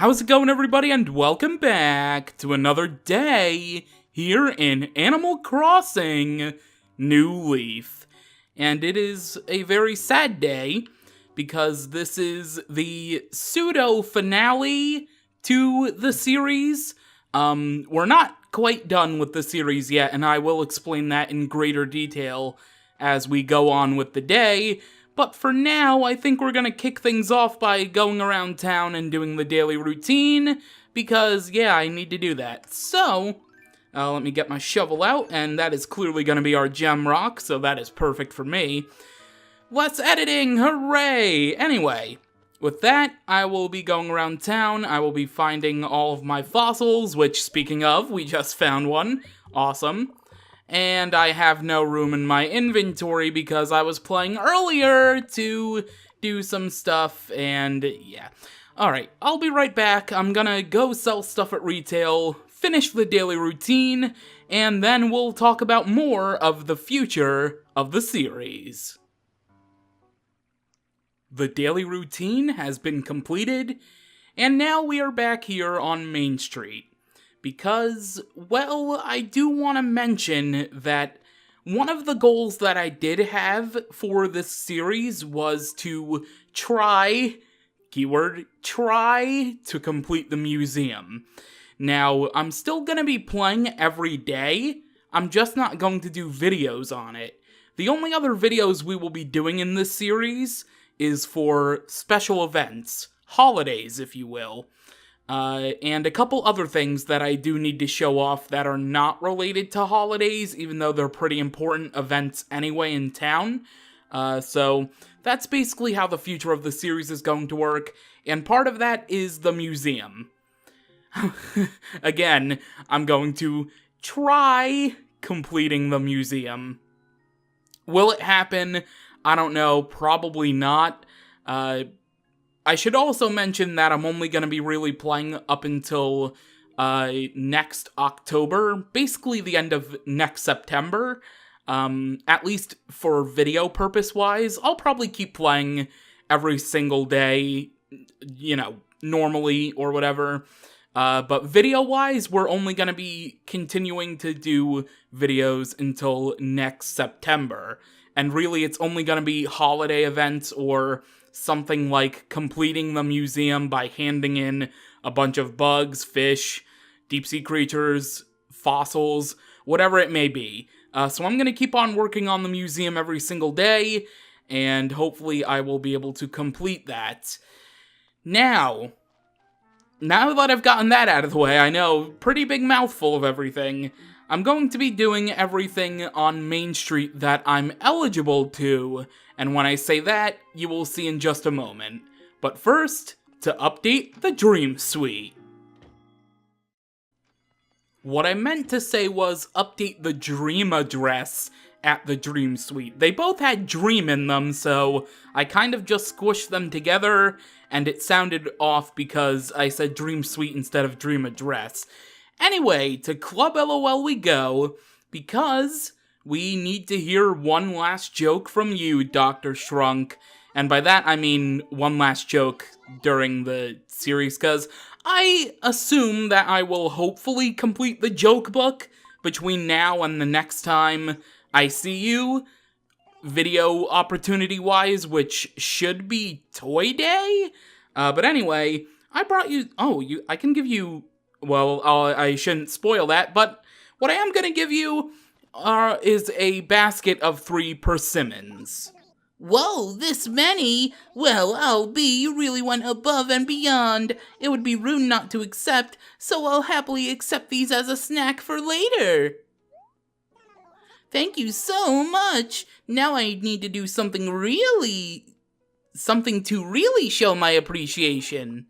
How's it going, everybody, and welcome back to another day here in Animal Crossing New Leaf. And it is a very sad day, because this is the pseudo-finale to the series. We're not quite done with the series yet, and I will explain that in greater detail as we go on with the day. But for now, I think we're gonna kick things off by going around town and doing the daily routine, because, yeah, I need to do that. So, let me get my shovel out, and that is clearly gonna be our gem rock, so that is perfect for me. Less editing, hooray! Anyway, with that, I will be going around town. I will be finding all of my fossils, which, speaking of, we just found one. Awesome. And I have no room in my inventory because I was playing earlier to do some stuff, and yeah. Alright, I'll be right back. I'm gonna go sell stuff at retail, finish the daily routine, and then we'll talk about more of the future of the series. The daily routine has been completed, and now we are back here on Main Street. Because, well, I do want to mention that one of the goals that I did have for this series was to try, keyword, try to complete the museum. Now, I'm still going to be playing every day, I'm just not going to do videos on it. The only other videos we will be doing in this series is for special events, holidays if you will. And a couple other things that I do need to show off that are not related to holidays, even though they're pretty important events anyway in town. So that's basically how the future of the series is going to work, and part of that is the museum. Again, I'm going to try completing the museum. Will it happen? I don't know, probably not. I should also mention that I'm only going to be really playing up until next October, basically the end of next September, at least for video purpose-wise. I'll probably keep playing every single day, you know, normally or whatever, but video-wise, we're only going to be continuing to do videos until next September, and really it's only going to be holiday events or something like completing the museum by handing in a bunch of bugs, fish, deep-sea creatures, fossils, whatever it may be. So I'm going to keep on working on the museum every single day, and hopefully I will be able to complete that. Now that I've gotten that out of the way, I know, pretty big mouthful of everything, I'm going to be doing everything on Main Street that I'm eligible to, and when I say that, you will see in just a moment. But first, to update the Dream Suite. What I meant to say was update the dream address at the Dream Suite. They both had dream in them, so I kind of just squished them together, and it sounded off because I said Dream Suite instead of dream address. Anyway, to Club LOL we go, because we need to hear one last joke from you, Dr. Shrunk. And by that, I mean one last joke during the series, because I assume that I will hopefully complete the joke book between now and the next time I see you, video opportunity-wise, which should be Toy Day? But anyway, I brought you... I can give you... Well, I shouldn't spoil that, but what I am going to give you is a basket of 3 persimmons. Whoa, this many? Well, I'll be, you really went above and beyond. It would be rude not to accept, so I'll happily accept these as a snack for later. Thank you so much. Now I need to do something to really show my appreciation.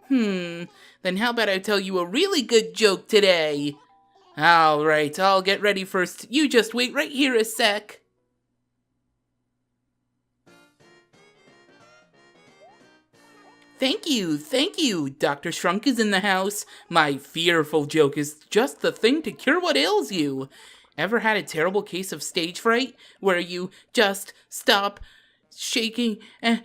Then how about I tell you a really good joke today? Alright, I'll get ready first. You just wait right here a sec. Thank you. Dr. Shrunk is in the house. My fearful joke is just the thing to cure what ails you. Ever had a terrible case of stage fright where you just stop shaking, and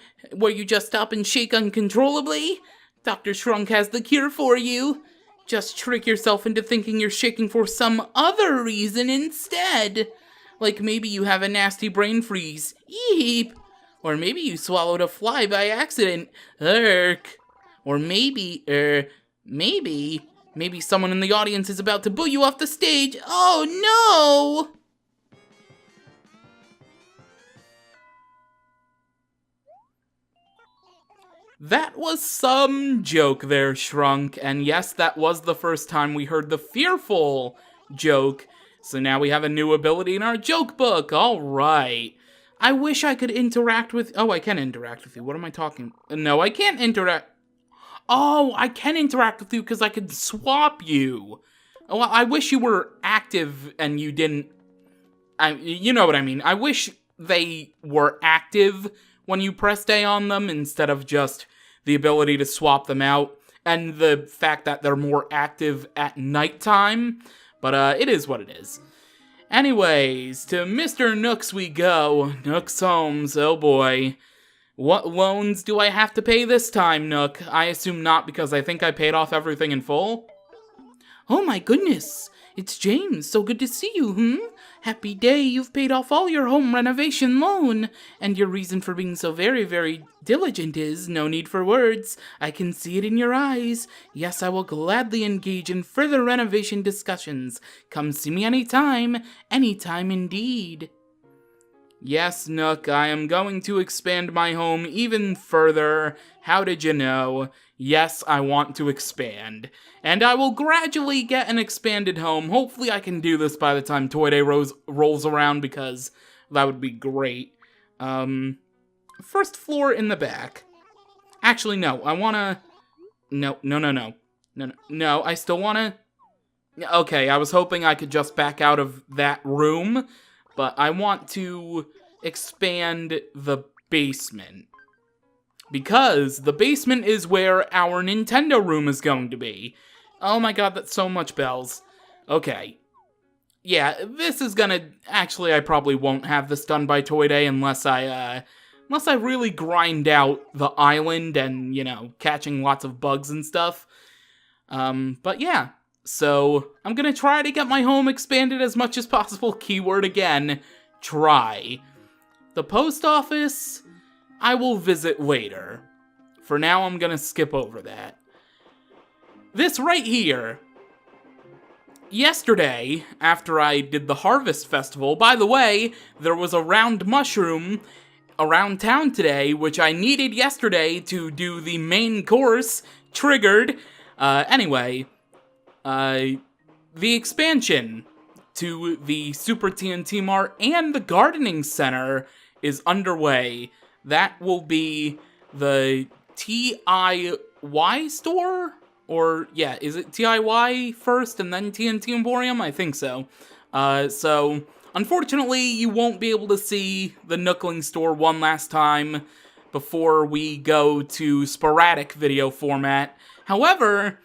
shake uncontrollably? Dr. Shrunk has the cure for you. Just trick yourself into thinking you're shaking for some other reason instead. Like maybe you have a nasty brain freeze. Eep. Or maybe you swallowed a fly by accident. Erk. Or maybe someone in the audience is about to boo you off the stage. Oh no! That was some joke there, Shrunk. And yes, that was the first time we heard the fearful joke. So now we have a new ability in our joke book. All right. I wish I could interact with... Oh, I can interact with you. What am I talking... No, I can't interact... Oh, I can interact with you because I could swap you. Well, I wish you were active and you didn't... you know what I mean. I wish they were active when you pressed A on them instead of just the ability to swap them out. And the fact that they're more active at nighttime. But it is what it is. Anyways, to Mr. Nooks we go. Nooks Homes, oh boy. What loans do I have to pay this time, Nook? I assume not, because I think I paid off everything in full. Oh my goodness, it's James, so good to see you, Happy day, you've paid off all your home renovation loan. And your reason for being so very, very diligent is, no need for words, I can see it in your eyes. Yes, I will gladly engage in further renovation discussions. Come see me anytime indeed. Yes, Nook, I am going to expand my home even further. How did you know? Yes, I want to expand. And I will gradually get an expanded home. Hopefully I can do this by the time Toy Day rolls around, because that would be great. First floor in the back. Actually, no, I wanna... No, I still wanna... Okay, I was hoping I could just back out of that room, but I want to expand the basement. Because the basement is where our Nintendo room is going to be. Oh my god, that's so much bells. Okay. Yeah, this is gonna... Actually, I probably won't have this done by Toy Day unless I really grind out the island and, you know, catching lots of bugs and stuff. But yeah. So, I'm gonna try to get my home expanded as much as possible. Keyword again, try. The post office, I will visit later. For now, I'm gonna skip over that. This right here. Yesterday, after I did the Harvest Festival, by the way, there was a round mushroom around town today, which I needed yesterday to do the main course, triggered. Anyway, the expansion to the Super TNT Mart and the Gardening Center is underway. That will be the TIY store? Or, yeah, is it TIY first and then TNT Emporium? I think so. So, unfortunately, you won't be able to see the Nookling store one last time before we go to sporadic video format. However,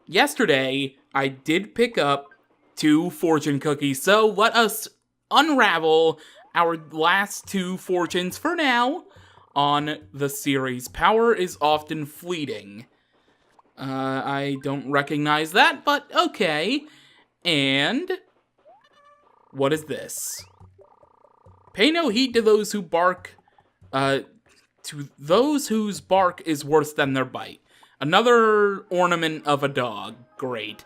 yesterday, I did pick up 2 fortune cookies, so let us unravel our last 2 fortunes for now on the series. Power is often fleeting. I don't recognize that, but okay. And what is this? Pay no heed to those who bark, to those whose bark is worse than their bite. Another ornament of a dog. Great.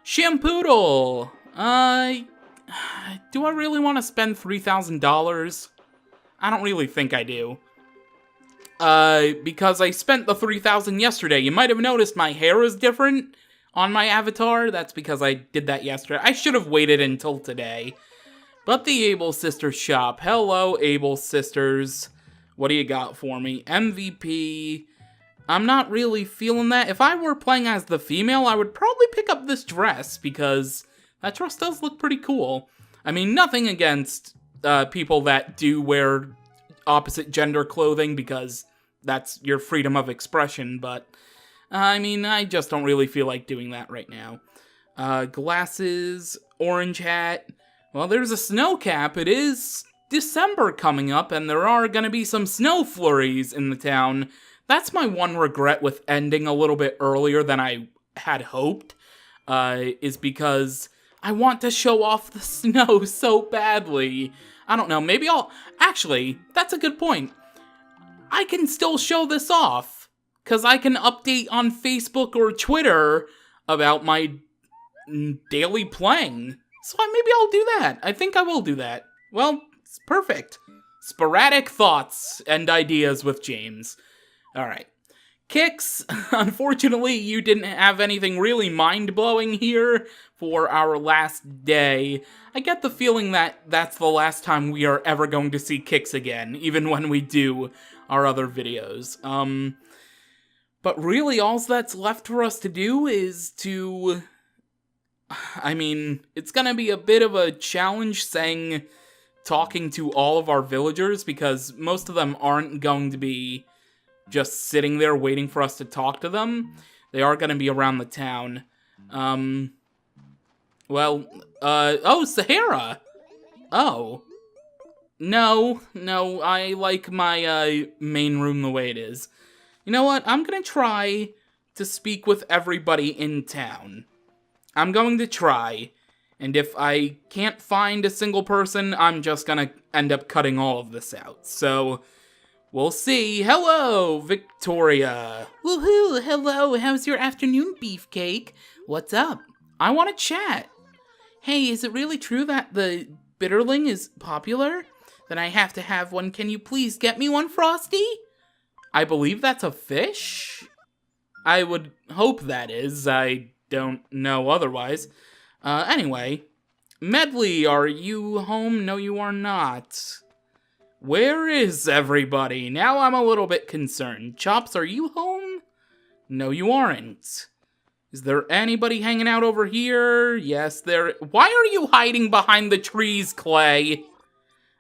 Shampoodle! Do I really want to spend $3,000? I don't really think I do. Because I spent the $3,000 yesterday. You might have noticed my hair is different on my avatar. That's because I did that yesterday. I should have waited until today. But the Able Sisters shop. Hello, Able Sisters. What do you got for me? MVP. I'm not really feeling that. If I were playing as the female, I would probably pick up this dress, because that dress does look pretty cool. I mean, nothing against people that do wear opposite gender clothing, because that's your freedom of expression, but I mean, I just don't really feel like doing that right now. Glasses, orange hat. Well, there's a snow cap. It is December coming up, and there are gonna be some snow flurries in the town. That's my one regret with ending a little bit earlier than I had hoped, is because I want to show off the snow so badly. I don't know, maybe actually, that's a good point. I can still show this off, because I can update on Facebook or Twitter about my daily playing. So maybe I'll do that. I think I will do that. Well, it's perfect. Sporadic thoughts and ideas with James. Alright. Kix, unfortunately, you didn't have anything really mind-blowing here for our last day. I get the feeling that that's the last time we are ever going to see Kix again, even when we do our other videos. But really, all that's left for us to do is to... I mean, it's gonna be a bit of a challenge talking to all of our villagers, because most of them aren't going to be just sitting there waiting for us to talk to them. They are gonna be around the town. Oh, Sahara! Oh. No, I like my, main room the way it is. You know what? I'm gonna try to speak with everybody in town. I'm going to try, and if I can't find a single person, I'm just gonna end up cutting all of this out. So, we'll see. Hello, Victoria. Woohoo! Hello, how's your afternoon, Beefcake? What's up? I want to chat. Hey, is it really true that the bitterling is popular? Then I have to have one. Can you please get me one, Frosty? I believe that's a fish? I would hope that is. I don't know otherwise. Anyway, Medley, are you home? No, you are not. Where is everybody? Now I'm a little bit concerned. Chops, are you home? No, you aren't. Is there anybody hanging out over here? Yes, there... Why are you hiding behind the trees, Clay?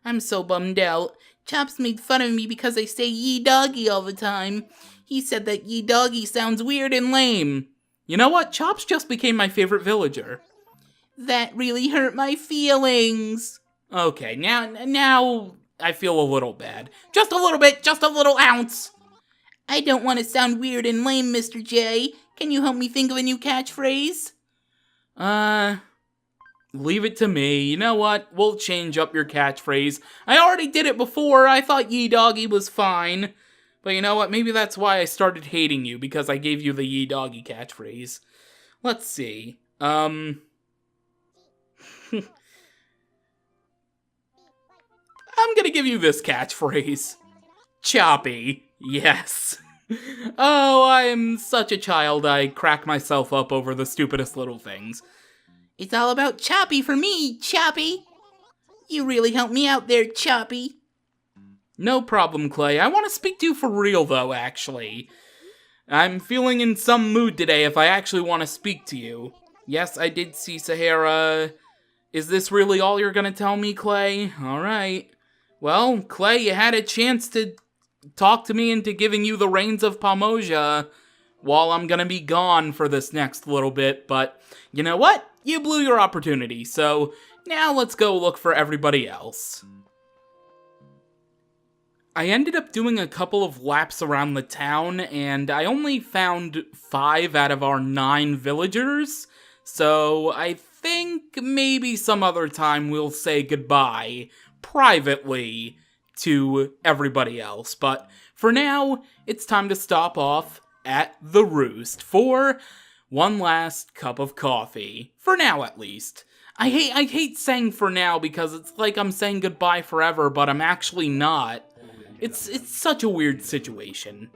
I'm so bummed out. Chops made fun of me because I say ye doggy all the time. He said that ye doggy sounds weird and lame. You know what? Chops just became my favorite villager. That really hurt my feelings. Okay, now I feel a little bad. Just a little bit, just a little ounce. I don't want to sound weird and lame, Mr. J. Can you help me think of a new catchphrase? Leave it to me. You know what? We'll change up your catchphrase. I already did it before. I thought ye doggy was fine. But you know what? Maybe that's why I started hating you, because I gave you the ye doggy catchphrase. Let's see. I'm gonna give you this catchphrase. Choppy. Yes. Oh, I'm such a child. I crack myself up over the stupidest little things. It's all about Choppy for me, Choppy. You really helped me out there, Choppy. No problem, Clay. I want to speak to you for real, though, actually. I'm feeling in some mood today if I actually want to speak to you. Yes, I did see Sahara. Is this really all you're gonna tell me, Clay? Alright. Well, Clay, you had a chance to talk to me into giving you the reins of Pamoja while I'm gonna be gone for this next little bit, but you know what? You blew your opportunity, so now let's go look for everybody else. I ended up doing a couple of laps around the town, and I only found 5 out of our 9 villagers, so I think maybe some other time we'll say goodbye, privately, to everybody else. But for now, it's time to stop off at the Roost for one last cup of coffee. For now, at least. I hate saying for now because it's like I'm saying goodbye forever, but I'm actually not. It's such a weird situation.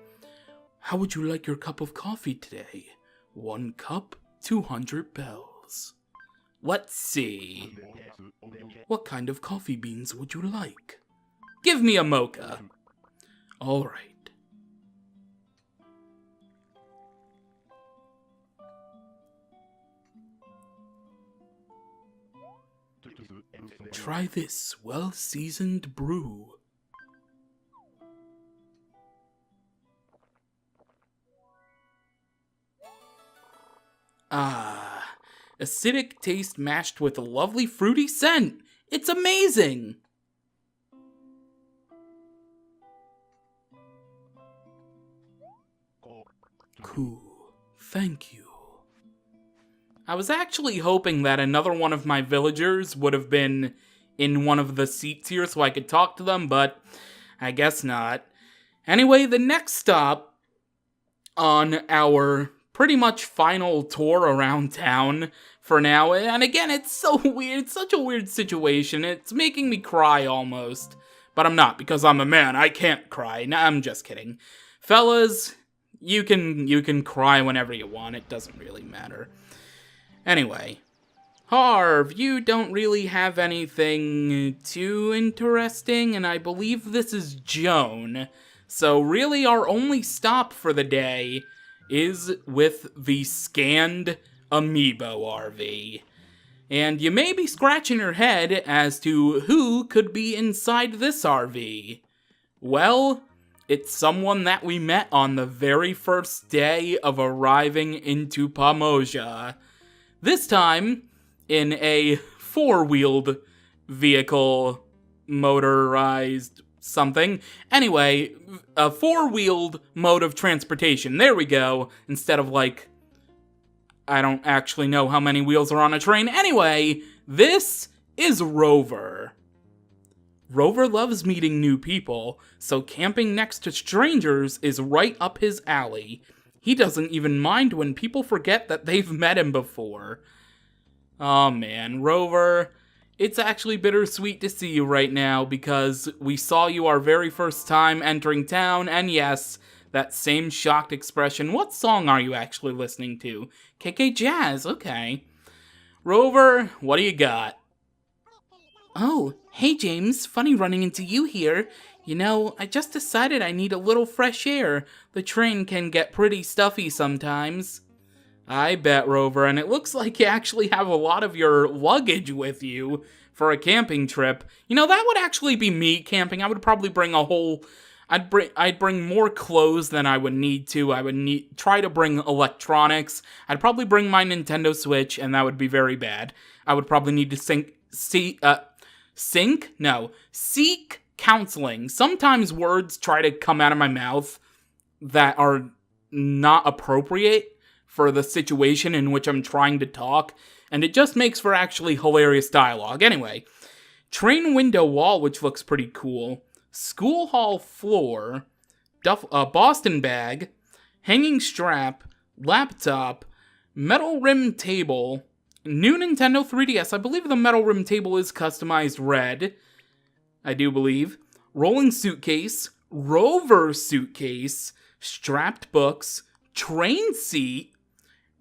How would you like your cup of coffee today? 1 cup, 200 bells. Let's see. What kind of coffee beans would you like? Give me a mocha. All right. Try this well-seasoned brew. Ah, acidic taste matched with a lovely fruity scent. It's amazing! Ooh, thank you. I was actually hoping that another one of my villagers would have been in one of the seats here so I could talk to them, but I guess not. Anyway, the next stop on our pretty much final tour around town for now, and again, it's so weird, it's such a weird situation, it's making me cry almost. But I'm not, because I'm a man, I can't cry. Nah, I'm just kidding. Fellas, you can cry whenever you want, it doesn't really matter. Anyway, Harv, you don't really have anything too interesting, and I believe this is Joan. So really our only stop for the day is with the scanned Amiibo RV. And you may be scratching your head as to who could be inside this RV. Well, it's someone that we met on the very first day of arriving into Pamoja. This time, in a four-wheeled vehicle, motorized something. Anyway, a four-wheeled mode of transportation. There we go. Instead of, like, I don't actually know how many wheels are on a train. Anyway, this is Rover. Rover loves meeting new people, so camping next to strangers is right up his alley. He doesn't even mind when people forget that they've met him before. Oh man, Rover, it's actually bittersweet to see you right now because we saw you our very first time entering town, and yes, that same shocked expression. What song are you actually listening to? KK Jazz, okay. Rover, what do you got? Oh, hey James, funny running into you here. You know, I just decided I need a little fresh air. The train can get pretty stuffy sometimes. I bet, Rover, and it looks like you actually have a lot of your luggage with you for a camping trip. You know, that would actually be me camping. I would probably bring a whole... I'd bring more clothes than I would need to. I would try to bring electronics. I'd probably bring my Nintendo Switch, and that would be very bad. I would probably need to seek counseling. Sometimes words try to come out of my mouth that are not appropriate for the situation in which I'm trying to talk, and it just makes for actually hilarious dialogue. Anyway, train window wall, which looks pretty cool. School hall floor, Boston bag, hanging strap, laptop, metal rim table, new Nintendo 3DS. I believe the metal rim table is customized red. I do believe. Rolling suitcase, Rover suitcase, strapped books, train seat,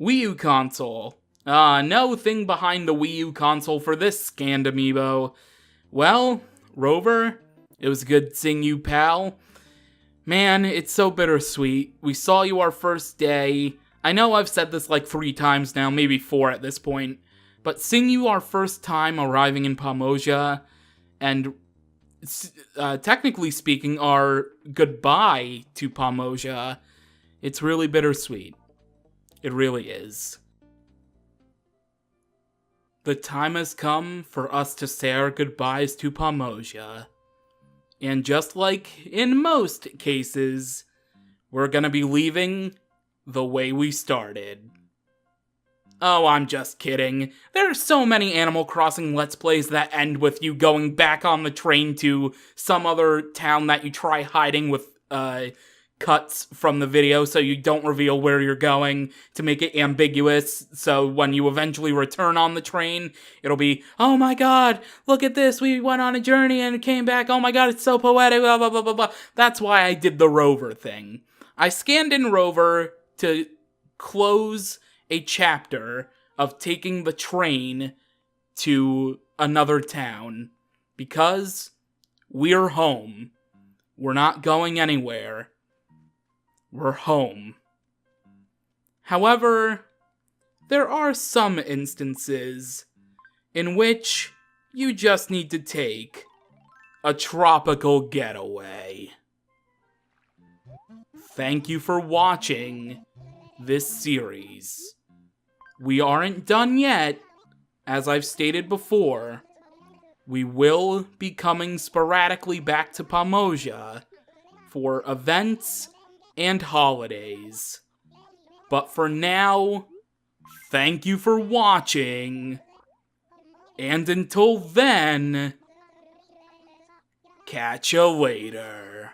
Wii U console. No thing behind the Wii U console for this scanned amiibo. Well, Rover, it was good seeing you, pal. Man, it's so bittersweet. We saw you our first day. I know I've said this like 3 times now, maybe 4 at this point. But seeing you our first time arriving in Pamoja, and technically speaking, our goodbye to Pamoja, it's really bittersweet. It really is. The time has come for us to say our goodbyes to Pamoja. And just like in most cases, we're gonna be leaving the way we started. Oh, I'm just kidding. There are so many Animal Crossing Let's Plays that end with you going back on the train to some other town that you try hiding with cuts from the video so you don't reveal where you're going to make it ambiguous. So when you eventually return on the train, it'll be, oh my god, look at this, we went on a journey and came back, oh my god, it's so poetic, blah blah blah blah blah. That's why I did the Rover thing. I scanned in Rover to close a chapter of taking the train to another town because we're home. We're not going anywhere. We're home. However, there are some instances in which you just need to take a tropical getaway. Thank you for watching this series. We aren't done yet. As I've stated before, we will be coming sporadically back to Pamoja for events and holidays. But for now, thank you for watching. And until then, catch ya later.